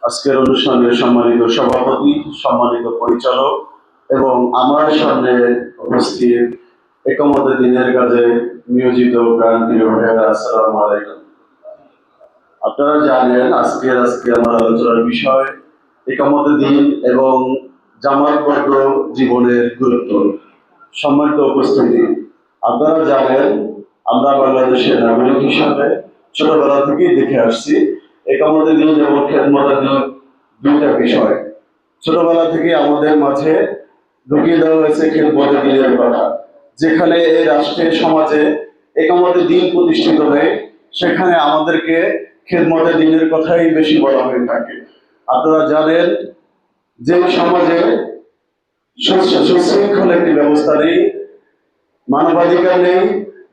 আজকের অনুষ্ঠানের সম্মানিত সভাপতি, সম্মানিত পরিচালক এবং আমার সামনে উপস্থিত একমতে দিনের কাজে নিয়োজিত প্রাণপ্রিয় ভাইয়েরা, আসসালামু আলাইকুম। আপনারা জানেন আজকে আমার আলোচনার বিষয় একমতে দিন এবং জামাতবদ্ধ জীবনের গুরুত্ব। সম্মানিত উপস্থিতি, আপনারা জানেন আমরা বাংলাদেশের নাগরিক হিসাবে ছোটবেলা থেকেই দেখে আসছি একামতে দিন এবং খেদমতে দিন দুইটা বিষয়। ছোটবেলা থেকে আমাদের মাঝে ঢুকিয়ে দেওয়া হয়েছে খেদমতে দিনের কথা। যেখানে এই রাষ্ট্রের সমাজে একামতে দিন প্রতিষ্ঠিত হয়ে সেখানে আমাদেরকে খেদমতে দিনের কথাই বেশি বলা হয়ে থাকে। আপনারা জানেন যে সমাজে সুশৃঙ্খল একটি ব্যবস্থা নেই, মানবাধিকার নেই,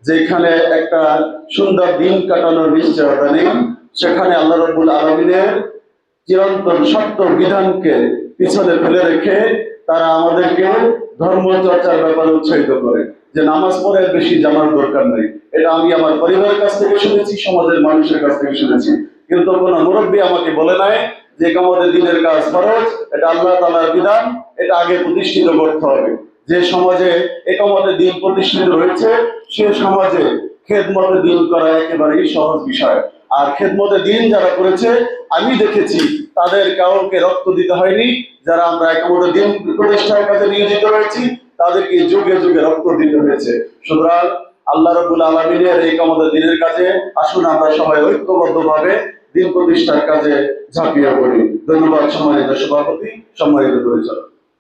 যেখানে একটা সুন্দর দিন কাটানোর নিশ্চয়তা নেই, সেখানে আল্লাহ রাব্বুল আলামিনের চিরন্তন সত্য বিধানকে পিছনে ফেলে রেখে তারা আমাদেরকে ধর্ম চর্চার ব্যাপারে উৎসাহিত করে যে নামাজ পড়ে বেশি জানার দরকার নেই। এটা আমি আমার পরিবারের কাছ থেকে শুনেছি, সমাজের মানুষের কাছ থেকে শুনেছি, কিন্তু কোনো মুরব্বী আমাকে বলে নাই যে আমাদের দিনের কাজ ফরজ, এটা আল্লাহ তাআলার বিধান, এটা আগে প্রতিষ্ঠিত করতে হবে। যে সমাজে একামতে দিন প্রতিষ্ঠিত রয়েছে সে সমাজে খেদমতে দিন করা একেবারেই সহজ বিষয়। আর খেদমতে দিন যারা করেছে আমি দেখেছি তাদের কাউকে রক্ত দিতে হয়নি। যারা আমরা একামতে দিন প্রতিষ্ঠার কাজে নিয়োজিত রয়েছি তাদেরকে যুগে যুগে রক্ত দিতে হয়েছে। সুতরাং আল্লাহ রাব্বুল আলামিনের এই একামতে দিনের কাজে আসুন আমরা সবাই ঐক্যবদ্ধভাবে দিন প্রতিষ্ঠার কাজে ঝাঁপিয়ে পড়ি। ধন্যবাদ সম্মানিত সভাপতি, সম্মানিত পরিচালক।